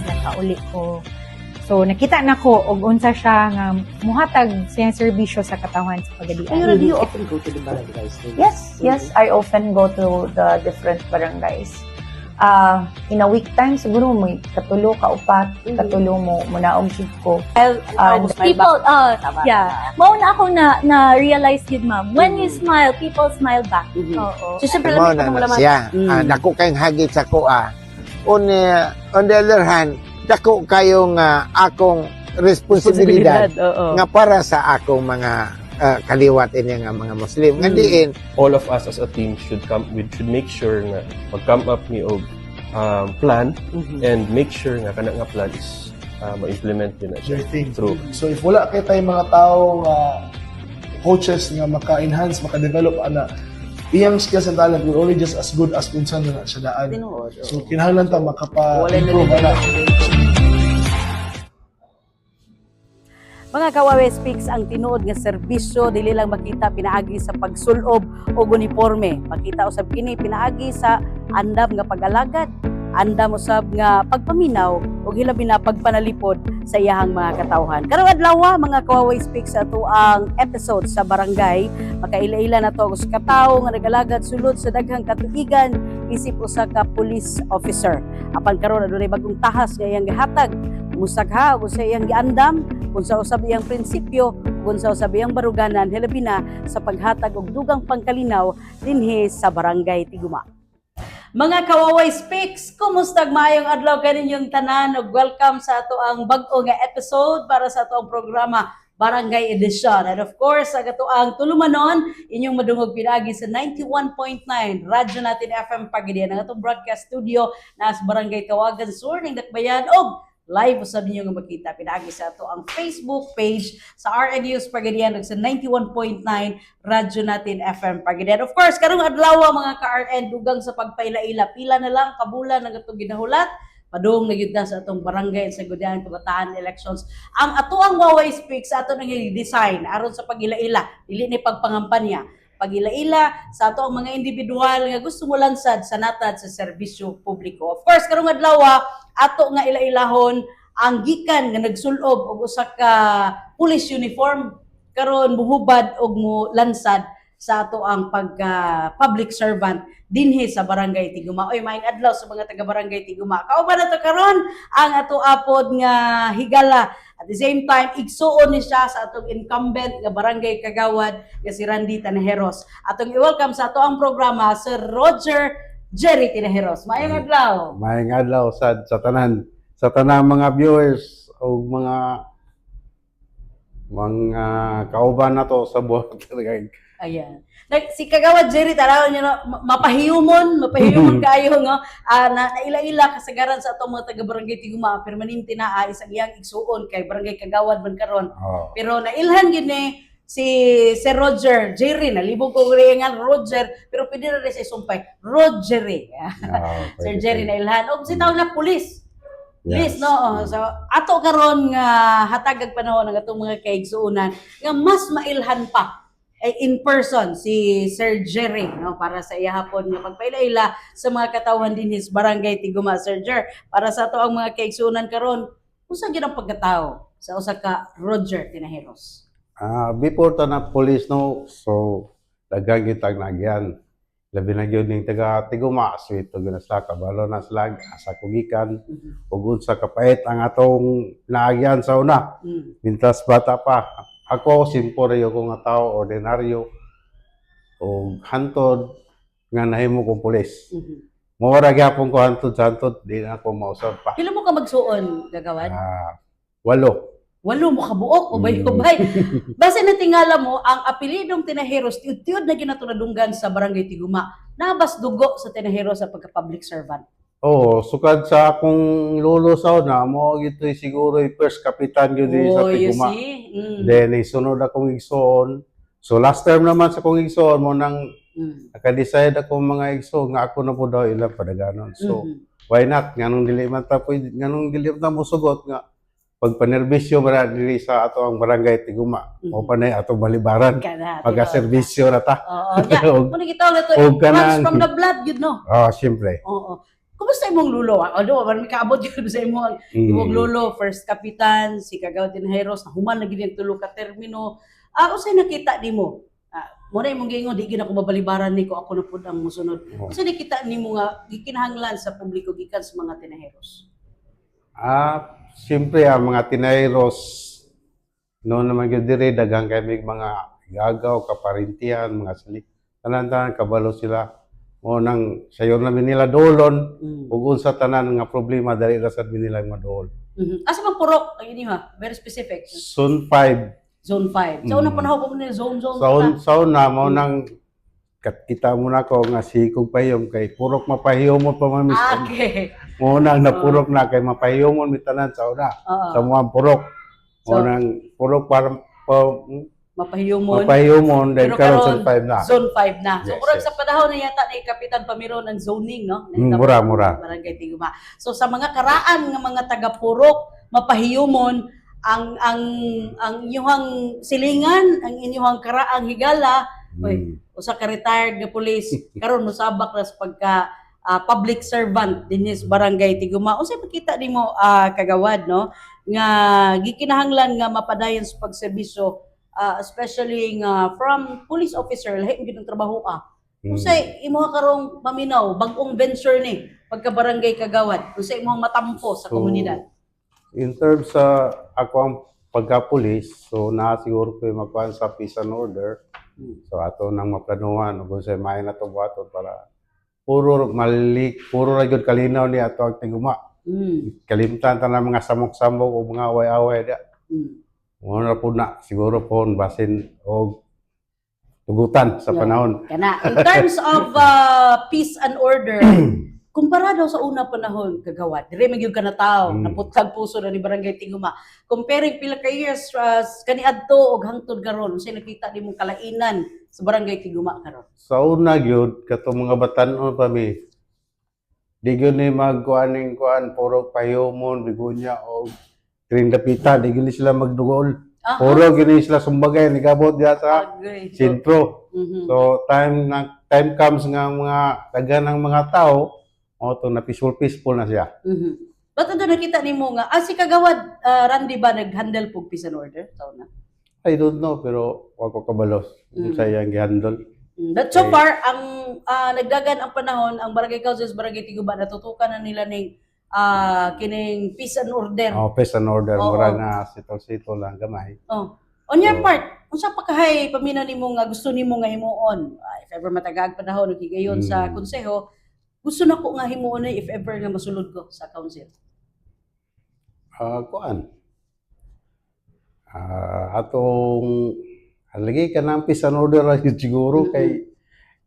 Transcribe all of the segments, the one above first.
nakauli ko. So nakita na ko og unsa siya nga muhatag siyang serbisyo sa katawhan sa pagadian. Do you often go to the barangays? Yes, I often go to the different barangays. In a week time, siguro may katulo, kaupat, katulo mo, munaog siya ko. People, mauna ako na-realize yun, ma'am. When you smile, people smile back. Oo. So, siyempre, Mo lamig na ka na laman. siya. Dako kayong hagit sa kuha. On the other hand, dako kayong akong responsibilidad Oo. nga para sa akong mga kaliwat ini nga mga Muslim. Nga diin, All of us as a team should make sure nga mag-come up ni og plan and make sure nga kana nga plan is ma-implement yun na siya. Your thing. True. So if wala kay tayong mga tao coaches nga maka-enhance, maka-develop ana iyang skills and talent will only just as good as kung saan na siya daan. Tinuod, So kinahanglan ta Wala na makapa-improve din. ana. Mga kawawe speaks ang tinuod nga serbisyo dili lang makita pinaagi sa pagsulob o uniforme. Makita usab kini pinaagi sa andam nga pag-alagad, andam usab nga pagpaminaw ug hilabi na pagpanalipod sa iyahang mga katawhan. Karong adlaw mga kawawe speaks sa ato ang episode sa barangay. Makaila-ila na to sa katawo nga nag-alagad sulod sa daghang katuigan isip usa ka police officer. Apan karon adunay bagong tahas nga iyang gihatag musagha ug sa iyang giandam unsa usab iyang prinsipyo unsa usab iyang baruganan hilabi na sa paghatag og dugang pangkalinaw dinhi sa barangay Tiguma. Mga kawaway speaks, kumusta maayong adlaw kaninyong tanan ug welcome sa ato ang bag-o nga episode para sa ato ang programa Barangay Edition. And of course, sa ato ang tulumanon, inyong madungog pinagi sa 91.9 Radyo Natin FM Pagadian ang atong broadcast studio na sa Barangay Tawagan Sur ning Dakbayan og live usab ninyo nga makita pinagi sa ato ang Facebook page sa RN News Pagadian ug sa 91.9 Radyo Natin FM Pagadian. Of course, karong adlaw mga ka-RN dugang sa pagpailaila, pila na lang kabulan ang atong ginahulat padung na gyud sa atong barangay sa Gudian Kabataan elections. Ang ato ang Waway Speak sa ato nang design aron sa pag-ila-ila, dili ni pagpangampanya. Pag-ila-ila sa ato ang mga individual nga gusto mo lansad sa natad sa serbisyo publiko. Of course, karong adlaw ato nga ila-ilahon ang gikan nga nagsulob og usa ka police uniform karon muhubad og mo lansad sa ato ang pagka public servant dinhi sa Barangay Tiguma. Oy, maayong adlaw sa mga taga Barangay Tiguma. Kauban nato karon ang ato apod nga higala. At the same time, igsuon ni siya sa atong incumbent nga Barangay Kagawad nga si Randy Tanajeros. Atong i-welcome sa ato ang programa Sir Roger Jerry Tinajeros. Maayong adlaw. Maayong adlaw sa tanang mga viewers o mga kauban na to sa buhat talaga. Ayan. Si Kagawad Jerry, tarawan niyo mapahiyumon kayo nga na ila-ila kasagaran sa atong mga taga Barangay Tiguma permanente na isang iyang igsuon kay Barangay Kagawad man karon. Pero nailhan gyud ni si Sir Roger Jerry, nalibog ko nga Roger, pero pwede na rin sa isumpay Roger. Sir Jerry nailhan og si tawag na pulis. Yes, no. So ato karon nga hatagag panahon ng atong mga kaigsuonan nga mas mailhan pa in person si Sir Jerry no para sa iyahapon nga pagpailaila sa mga katawhan dinhi sa Barangay Tiguma. Sir Jer, para sa ato ang mga kaigsuonan karon, unsa gyud ang pagkatawo sa usa ka Roger Tinajeros? Before ta na police no, so daghang gitag nagyan. Labi na gyud ning taga Tiguma, sweet to gyud sa kabalo na slag asa kugikan ug unsa kapait ang atong naagyan sa una. Mintas bata pa. Ako, simporyo ko nga tao, ordinaryo, o hantod nga nahimo kong pulis. Mawara gyapon ko hantod, di na ako mausap pa. Pila mo ka magsuon, Kagawad? 8. Walo mo kabuok, ubay-ubay. Base na tingala mo, ang apelidong Tinajeros, tiyod na ginatunadunggan sa Barangay Tiguma, nabas dugo sa Tinajeros sa pagka-public servant. Oo, sukad sa akong lolo sa una, mo gito'y siguro yung first kapitan yun sa Tiguma. Then, isunod akong igsoon. So, last term naman sa akong igsoon, mo nang naka-decide ako mga igsoon, nga ako na po daw ilang padaganon. So, why not? Nganong dili man mo sugot nga, pagpanerbisyo ba dili sa ato ang Barangay Tiguma, o panay ato balibaran, pagka-serbisyo na ta. Oo, yeah. Muna kita ulit ito, runs from the blood, yun no? Siyempre. Oo. Kumusta imong lulo? Ano, man kaabot yun sa imong imong lulo, first kapitan, si Kagawad Tinheros, nahuman na gid yung tulo ka termino. Usay nakita nimo? Muna imong gingon, di gyud ako mabalibaran ni ko ako na pud ang musunod. Usay nakita nimo nga gikinahanglan sa publiko gikan sa mga Tinheros? Siyempre ang mga Tinairos, noon naman yun dire, dagang kami mga gagaw, kaparintihan, mga sili. Tanan-tanan, kabalo sila. O nang sayo namin nila dolon, ug unsa tanan nga problema dali ra sad nila madol. Asa man purok ang inyo ha? Very specific. Zone 5. Zone 5. Sa unang panahon po nila zone Sa una mo nang kita mo na ko nga si kog payom kay purok mapahiyomon pa mamis. Okay. Mo nang napurok na kay mapahiyomon mi tanan sa una. Sa mga purok. Mo nang purok para mapahiyomon dahil karon zone 5 na. Zone 5 na. So, Yes, kurang yes. sa panahon na yata ni Kapitan Pamiro ng zoning, no? Mura. Barangay Tiguma. So, sa mga karaan ng mga taga-purok, mapahiyomon, ang inyong silingan, ang inyong karaang higala, usa ka retired nga police, karon musabak na sa pagka public servant dinis Barangay Tiguma. Unsay makita nimo kagawad, no? Nga gikinahanglan nga mapadayon sa pagserbisyo, especially nga from police officer, lahi gyud ang trabaho Unsay imong karong paminaw bag-ong venture ni pagka barangay kagawad? Unsay imong matampo sa komunidad? In terms sa ako ang pagka-police, so na siguro ko magkuhan sa peace and order. So ato nang maplanuhan ug sa may na to buhaton para puro ra gyud kalinaw ni ato ang Tiguma. Kalimtan ta na mga samok-samok o mga away-away dia. Muna po na, siguro po, basin o tugutan sa panahon. Kana. In terms of peace and order, kumpara daw sa una panahon, kagawad, dire magyud ka na tao, naputag puso na ni Barangay Tiguma. Comparing pila ka years, kaniadto og hangtod karon, unsay nakita nimong kalainan sa Barangay Tiguma karon? Sa una gyud katong mga batan-on pa mi. Di gyud ni magkuaning puro payomon, bigunya o Trinidapita, di gini sila magdugol. Puro gini sila sumbagay, nigabot diya sa sentro. So, time comes nga mga taga ng mga tao, to na peaceful na siya. Ba't ito nakita ni mo nga, si Kagawad Randy ba nag-handle po peace and order? Taon na? I don't know, pero wag ko kabalos. Sa iyang gihandle. But so far, ang nagdagan ang panahon, ang Barangay Councils, Barangay Tiguma, natutukan na nila ng kining peace and order. Peace and order. Mura nga sito-sito lang gamay. On your part, unsa pa kahay paminaw nimo nga gusto nimo nga himuon? If ever matagaag panahon ug higayon sa konseho, gusto na ko nga himuon if ever nga masulod ko sa council. Atong lagi ka ng peace and order lang siguro kay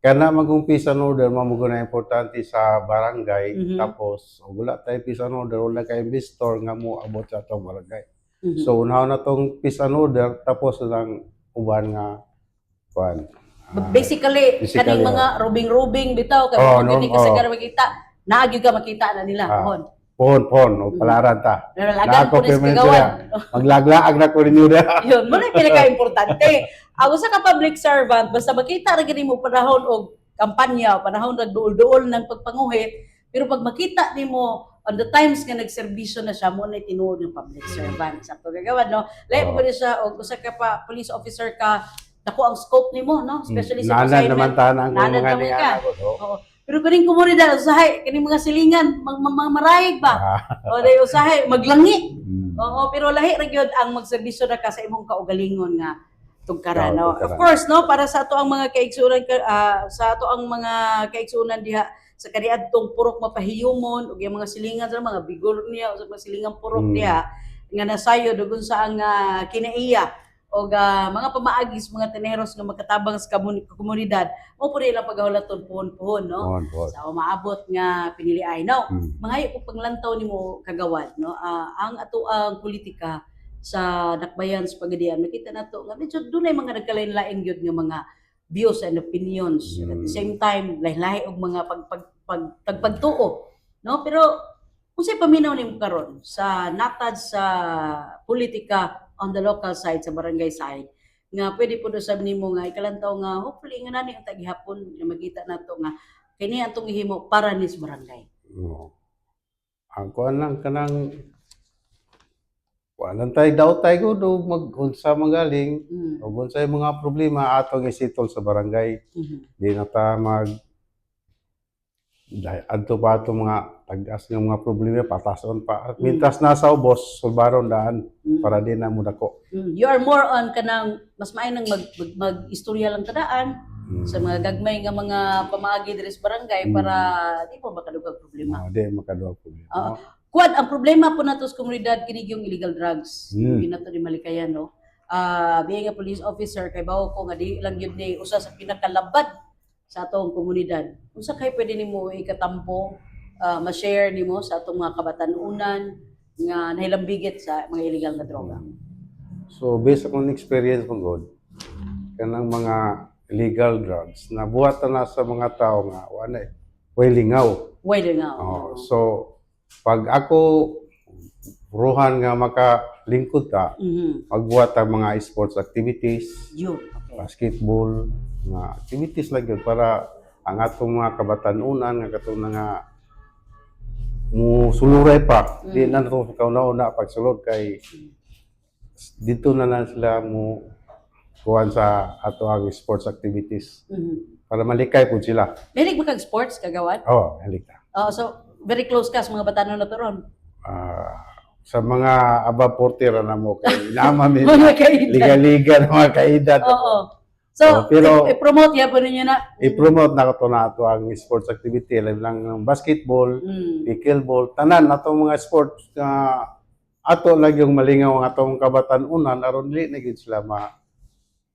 kana magong peace and order mamugo na importante sa barangay tapos wala tayo peace and order wala kay investor nga mo abot sa atong barangay. So unahon na tong peace and order tapos lang uban nga kuan. Basically, kaning mga rubing-rubing bitaw kay gani kasagaran makita, naagi ka makita na nila pohon. Pohon o palaran ta. Nalagan po ni Kagawad. Maglaglaag na ko ninyo na. Yun, mo na pinaka-importante. Ako sa ka-public servant, basta makita ra gani mo panahon og kampanya, panahon ra duol-duol ng pagpanguhit, pero pag makita nimo on the times nga nagserbisyo na siya mo na tinuod ng public servant. Sakto Kagawad, no? Lahi mo gani siya og usa ka pa police officer ka, dako ang scope nimo, no? Especially sa nanan naman tanang mga niya. Pero kaning komunidad usahay kaning mga silingan marayig ba? O day usahay maglangi. Oo, pero lahi ra gyud ang magserbisyo na ka sa imong kaugalingon nga tugkaran. No? Of course, no, para sa ato ang mga kaigsunan sa ato ang mga kaigsunan diha sa kaniadtong purok mapahiyumon ug yung mga silingan sa mga bigor niya o sa mga silingan purok diha nga nasayo dugon sa ang kinaiya o mga pamaagis, mga teneros nga magkatabang sa komunidad, mo po nilang paghahulaton puhon-puhon, no? Sa umaabot nga piniliay. Now, mga yung paglantaw ni mo kagawad, no? Ang ato ang politika sa Dakbayan sa Pagadian, makita na to nga medyo doon ay mga nagkalain-lain yun nga mga views and opinions. At the same time, lahi-lahi og mga pagtuo, no? Pero unsay paminaw nimo karon sa natad sa politika on the local side, sa barangay side, nga pwede po doon sabi nimo nga ikalantaw nga hopefully nga nani ang tagihapon nga makita nato nga kini atong ihimo para nis barangay. No. Ang kuan lang kanang kuan lang tayo daw tayo do mag-unsa magaling ug unsay mga problema atong isitol sa barangay. Di na ta adto pa ato mga tag-as nga mga problema patason pa. Mintas nasa ubos sulbaron daan para di na mo dako. You are more on kanang mas maayo nang mag-istorya lang kadaan sa mga gagmay nga mga pamaagi diri sa barangay para di po makadugag problema. Di makaduha problema. Kuwad, ang problema po nato sa komunidad kinig yung illegal drugs. Hindi na to ni malikayan, no? Being a police officer, kay bawo ko nga di lang yun ni usa sa pinakalabad sa atong komunidad. Unsa kay pwede nimo ikatampo, ma-share nimo sa atong mga kabatanunan nga nahilambigit sa mga illegal na droga? So based on experience mo god kanang mga illegal drugs nabuhat na sa mga tao nga wala way lingaw. Way nga. So pag ako ruhan nga makalingkod ta, magbuhat ang mga sports activities, basketball, mga activities lang yun para ang atong mga kabatanunan nga katong nga mo suluray pa. Di na ito kauna-una pagsulod kay dito na lang sila mo kuhan sa ato ang sports activities para malikay po sila. Mahilig ba kag sports kagawad? Oo, malikay. So very close ka sa mga batanon na to ron. Sa mga above 40 na mo kay naman Mga kaedad. liga-liga ng mga kaedad. Oo. So, pero i-promote ya po ninyo na. I-promote na ko na ito ang sports activity lang ng basketball, pickleball, tanan atong mga sports na ato lang yung malingaw ang atong kabatanunan aron dili na gid sila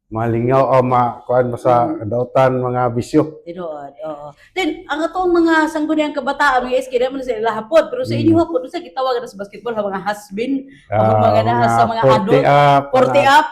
malingaw o kuan sa dautan mga bisyo. Tinuod, oo. Then, ang atong mga sangguniang kabataan, mga SK, naman sa ilahapod, pero sa inyo hapon, sa gitawag na sa basketball, mga has-been, mga naa sa mga adult, 40 up.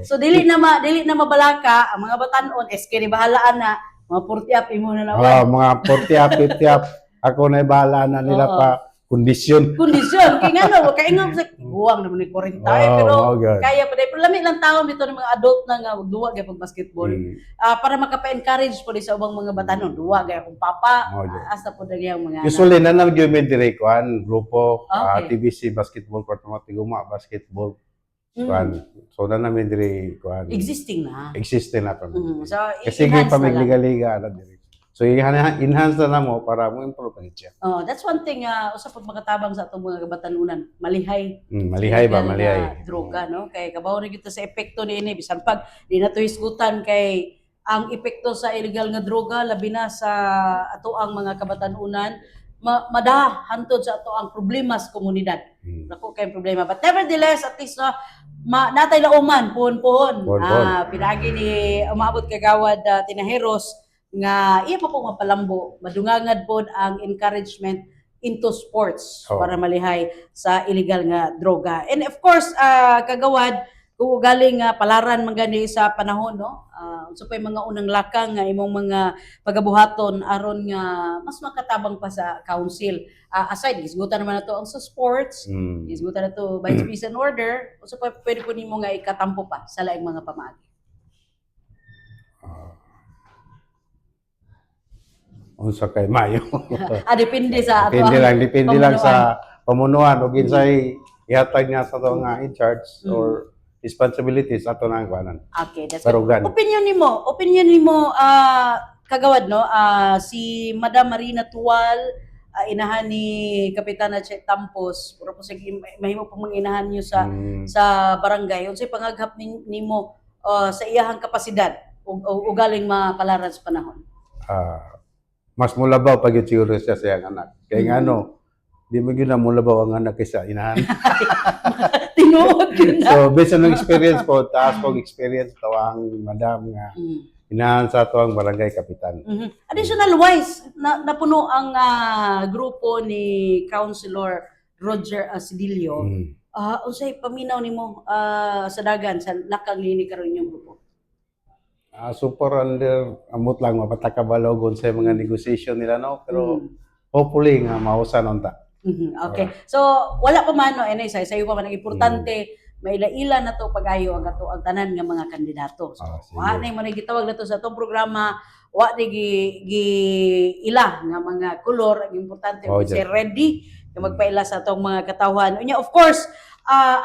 So, dili na mabalaka, ang mga batanon, SK, bahalaan na, mga 40 up, imo na naman. Mga 40 up, 50 up, ako na bahala na nila pa. Kondisyon. Kaya nga no, kaya nga sa buwang naman ni 40 pero kaya pa pero lami lang taon dito ng mga adult na nga duwa gyud pag basketball. Para makapa-encourage po sa ubang mga batanon, duwa gyud akong papa, asa po dali ang mga usually na gyud may dire kuan grupo TBC basketball court mo tiguma basketball kuan. So na may dire kuan. Existing na pa. So kasi gyud pa may liga na dire. So, enhance na mo para mo improve ang siya. That's one thing, usapod makatabang sa itong mga kabatanunan. Malihay. Malihay ba? Malihay. Droga, no? Kaya kabaw na kita sa epekto ni ini. Bisan pag, di na ito hisgutan kay ang epekto sa illegal nga droga, labi na sa ato ang mga kabatanunan, madahantod sa ato ang problema sa komunidad. Naku kayong problema. But nevertheless, at least, natay lauman, puhon-puhon. Pinagi ni umabot kagawad Tinaheros, nga iya pa po mapalambo, madungangad po ang encouragement into sports para malihay sa illegal nga droga. And of course, kagawad, kung galing palaran man gani sa panahon, no? So pa mga unang lakang nga imong mga pagabuhaton aron nga mas makatabang pa sa council. Aside, isgutan naman na to ang sa sports, isgutan na to by peace and order, so pa pwede po nimo nga ikatampo pa sa laing mga pamaagi. Unsa kay Mayo. Depende sa ato. Depende lang sa pamunuan o ginsay ihatag nga sa ato nga in charge or responsibilities ato na kuanan. Okay, that's good. Opinion nimo kagawad no, si Madam Marina Tuwal, inahan ni Kapitana Che Tampos, puro po sige mahimo pong inahan niyo sa barangay. Unsay pangaghap nimo sa iyahang kapasidad o galing mapalaran sa panahon? Mas mulabaw pag yung siguro siya sa iyang anak. Kaya nga di mo yun na mulabaw ang anak kaysa inahan. Tinuod yun na. So, based on experience ko, taas kong experience, tawang madam nga, inahan sa tawang barangay kapitan. Additional wise, napuno ang grupo ni Councilor Roger Asidilio. Unsay paminaw nimo sa dagan, sa lakang lini karon yung grupo? Super under amot lang mapatakabalogon sa mga negotiation nila no pero hopefully nga mausan unta. Okay. So wala pa man no sa iyo pa man ang importante maila-ila na to pagayo ang ato ang tanan nga mga kandidato. So, Sige. wa na man gitawag nato sa atong programa, wa ni gi ila nga mga kolor, ang importante Oh, say dyan. ready nga magpaila sa atong mga katawhan. Unya of course,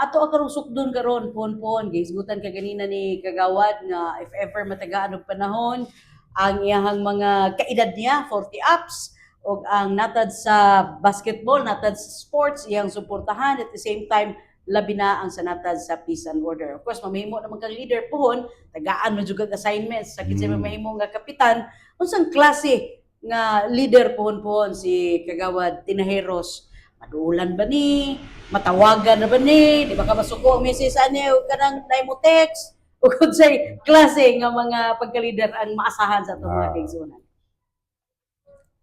ato ang karong sukdon karon pon gisgutan ka ganina ni Kagawad nga if ever matagaan og panahon ang iyahang mga kaedad niya 40 ups o ang natad sa basketball, natad sa sports, iyang suportahan at the same time labi na ang sanatad sa peace and order. Of course, mamahimo naman kang leader pohon, tagaan mo jud assignments sa kinsa mamahimo nga kapitan, unsang klase nga leader pohon si Kagawad Tinajeros. Madulan ba ni? Matawagan na ba ni? Di ba ka masuko ang message ani o kanang nay mo text? O kung say klase nga mga pagka-leader ang maasahan sa itong mga kaigsunan.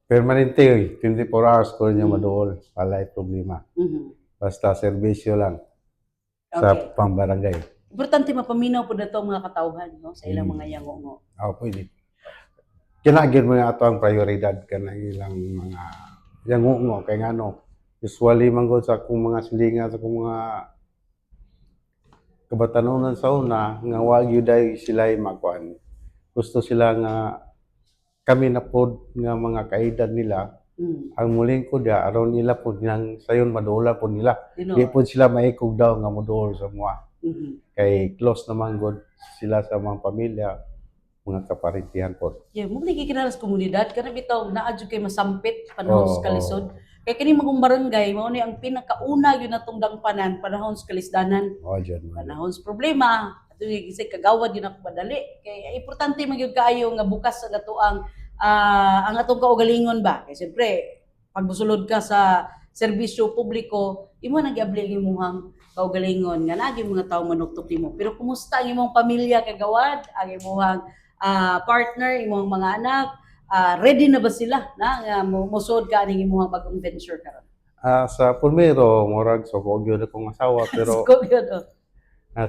Permanente, 24 hours ko niya maduol. Walay problema. Mhm. Basta serbisyo lang sa Okay. pambarangay. Importante mapaminaw po na itong mga katawhan no? Sa ilang mga yangongo. Pwede. Kinagin mo nga ito ang prioridad ka ng ilang mga yang ngo kay ngano. Usually manggod sa akong mga silingan sa akong mga kabatanunan sa una nga wag yun dahil sila makuan. Gusto sila nga kami na pod nga mga kaedad nila ang muling ko dia aron nila pod nang sayon madula pod nila. Dino. Di pod sila maikog daw nga modol sa mga Mhm. kay close naman god sila sa mga pamilya mga kaparintihan pod. Yeah, mo naging kinala sa komunidad kana bitaw naa jud kay masampit panahon sa Oo, kalisod. Kay kini magong barangay mao ni ang pinakauna yun natong dangpanan panahon sa kalisdanan. Diyan man. Panahon sa problema, ato yung isay kagawad yun ako madali. Kaya importante magyud kaayo nga bukas ang ato ang atong kaugalingon ba. Kaya siyempre, pag musulod ka sa serbisyo publiko, imo nag-abli ang imuhang kaugalingon nga nagi mga tao manuktok nimo. Pero kumusta ang imong pamilya kagawad, ang imuhang partner, imong mga anak, ready na ba sila na nga musod ka aning imong bagong venture karon? Sa Pulmero, murag so ko gyud akong asawa pero Go yun, oh.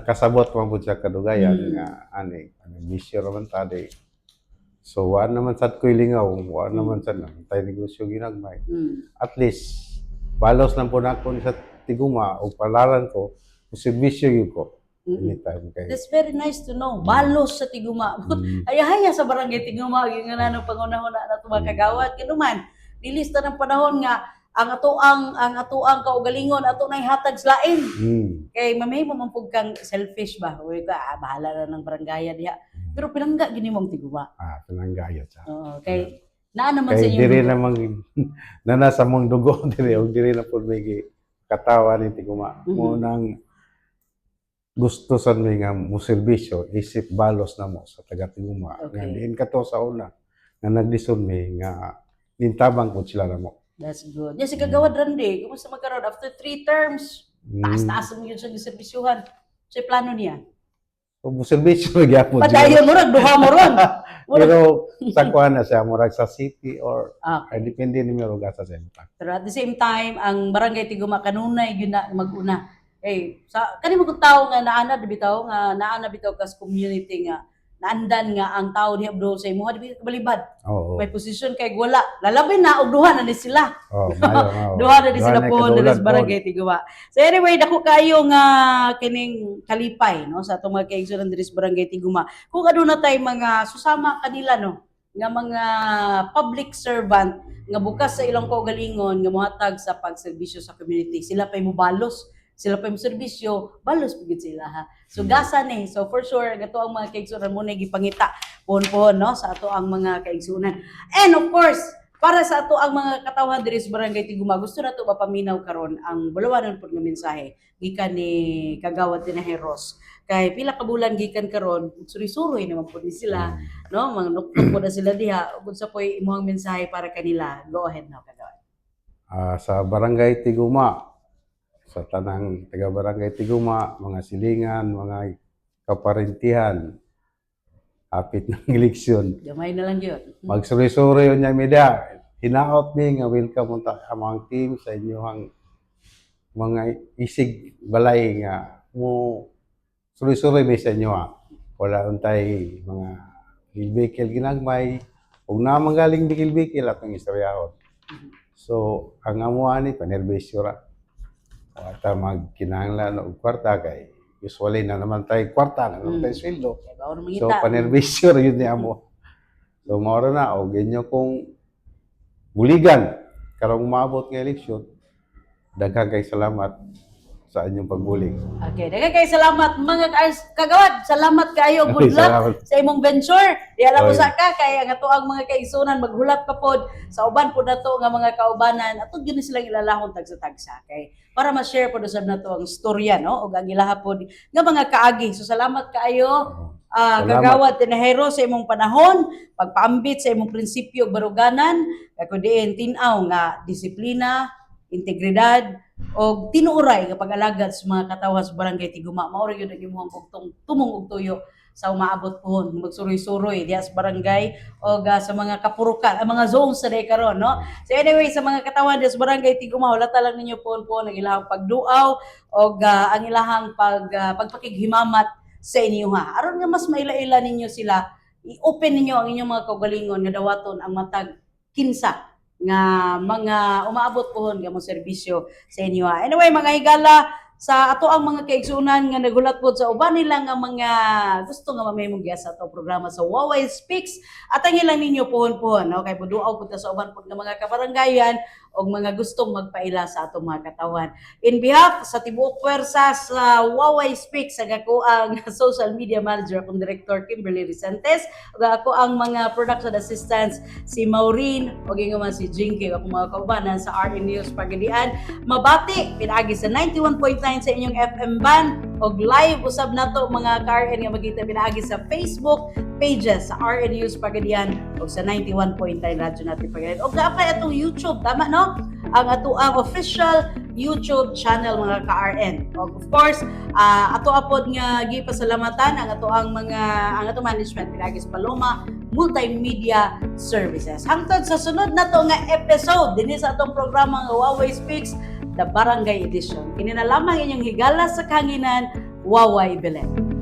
kasabot man pud siya kadugayan Mm. nga ani bisyo raman tadi. So wa naman sad koy lingaw, wa naman sad tay negosyo ginagmay. Mm. At least balos lang po nako ni sa tiguma o palaran ko, serbisyo gyud ko Mm-mm. anytime kay. That's very nice to know. Balos sa Tiguma. Mm. Haya-haya sa barangay Tiguma, yung nga nanong pangunahon na ito mga kagawad. Kinuman, nilista ng panahon nga, ang atoang kaugalingon, ato na ihatag sa lain. Mm. Kay mamay mo mampug kang selfish ba? Uy ka, bahala na ng barangaya diha. Pero pinangga gini mong Tiguma. Pinanggayat sa. Oo, kay naa naman sa Kay inyo. diri namang nasa mong dugo diri og diri na pud may katawa ni tiguma. Mhm. Mo nang gusto sad mi nga mo serbisyo isip balos na mo sa taga tiguma. Okay. Nga diin kato sa una nga nagdison mi nga nintabang pud sila na mo. That's good. Yes, si kagawad Randy, kumusta magkaroon? After 3 terms, Mm. taas-taas mo yun sa serbisyuhan. So, plano niya? So, mo serbisyo gyapon Padayon mo ron, duha mo ron. Pero sa kuan na siya murag sa city or Okay. depende ni mi sa senta. Pero at the same time, ang barangay Tiguma kanunay yun na mag-una. Sa kani mo tao nga naana bitaw nga naana bitaw kas community nga naandan nga ang tao ni Abdul sa imo di balibad. Oo. May posisyon kay wala. Lalabay na og duha na ni sila. Mayo. Duha na ni sila po na sa barangay Tiguma. So anyway, dako kayo nga kining kalipay no sa atong mga kaigsunan diri sa barangay Tiguma. Kung aduna tay mga susama kanila no nga mga public servant nga bukas sa ilang kaugalingon nga mohatag sa pagserbisyo sa community. Sila pay mobalos, sila pay mo serbisyo, balos pigid sila ha. So gasa ni. So for sure gato ang mga kaigsunan mo na gipangita pohon no sa ato ang mga kaigsunan. And of course, para sa ato ang mga katawhan diri sa barangay Tiguma, gusto nato mapaminaw karon ang bulawanon pud nga mensahe gikan ni Kagawad Tinajeros. Kay pila ka bulan gikan karon, suri-suroy naman pud ni sila, no? Mangnuktok po na sila diha. Ug sa poy imong mensahe para kanila. Go ahead now, Kagawad. Sa barangay Tiguma, sa tanang taga barangay Tiguma, mga silingan, mga kaparintihan, hapit ng eleksyon. Gamay na lang yun. Magsuri-suri yun niya media. Hinaot mi nga welcome unta among team sa inyong mga isig balay nga mo suri-suri mi sa inyo. Wala untay mga bilbikil ginagmay ug na manggaling bikil-bikil atong istoryahon. So ang amuani panerbesyo ra. Ata magkinahanglan og kwarta kay usually na naman tayo kwarta, na naman tayo sweldo. Kaya bawal So, mangita. panerbisyo rin yun niya mo. So, maura na, o ganyan kong buligan. Karong umabot ng eleksyon, daghang kay salamat sa inyong pagbulig. Okay, daghang kay salamat mga kagawad. Salamat kayo. Good luck Salamat. sa imong venture. Di alam mo Oy. sa ka kay ang ato ang mga kaigsunan maghulat pa pod sa uban pod nato nga mga kaubanan. Ato gyud silang ilalahon tagsa-tagsa kay para ma-share pod usab nato ang storya no ug ang ilaha pod nga mga kaagi. So salamat kaayo. Salamat. Kagawad tinahero sa imong panahon, pagpaambit sa imong prinsipyo ug baruganan, kako diin tin-aw nga disiplina, integridad o tinuuray nga pag-alagad sa mga katawhan sa barangay Tiguma. Mao ra gyud ang imong bugtong tumong og tuyo sa umaabot pohon magsuroy-suroy diha sa barangay o sa mga kapurukan, ang mga zones sa day karon no. So anyway, sa mga katawhan diha sa barangay Tiguma, wala ta lang ninyo pohon-pohon ang ilahang pagduaw o ang ilahang pagpakighimamat sa inyo ha. Aron nga mas maila-ila ninyo sila, i-open ninyo ang inyong mga kaugalingon nga dawaton ang matag kinsa nga mga umaabot pohon nga mo serbisyo sa inyo ha. Anyway, mga higala, sa ato ang mga kaigsunan nga nagulat pod sa uban nila nga mga gusto nga mamahimong giya sa atong programa sa Huawei Speaks at ang ilang ninyo pohon-pohon no kay buduaw pud ta sa uban pod nga mga kabaranggayan o mga gustong magpaila sa atong mga katawan. In behalf sa tibuok pwersa sa Huawei Speaks sa ako ang social media manager kung Director Kimberly Risantes ug ako ang mga production assistants si Maureen ug ingon si Jinky ako mga kaubanan sa RN News Pagadian. Mabati pinaagi sa 91.9 sa inyong FM band og live usab nato mga ka-RN nga magkita pinaagi sa Facebook pages sa RN News Pagadian o sa 91.9 Radyo natin Pagadian. O dapat atong YouTube, tama no? Ang ato ang official YouTube channel mga ka-RN. O of course, ato apod nga gipasalamatan ang ato ang management pinagi sa Paloma Multimedia Services. Hangtod sa sunod nato nga episode dinhi sa atong programa nga Huawei Speaks, the Barangay Edition. Kini na lamang inyong higala sa kanginan, Huawei Belen.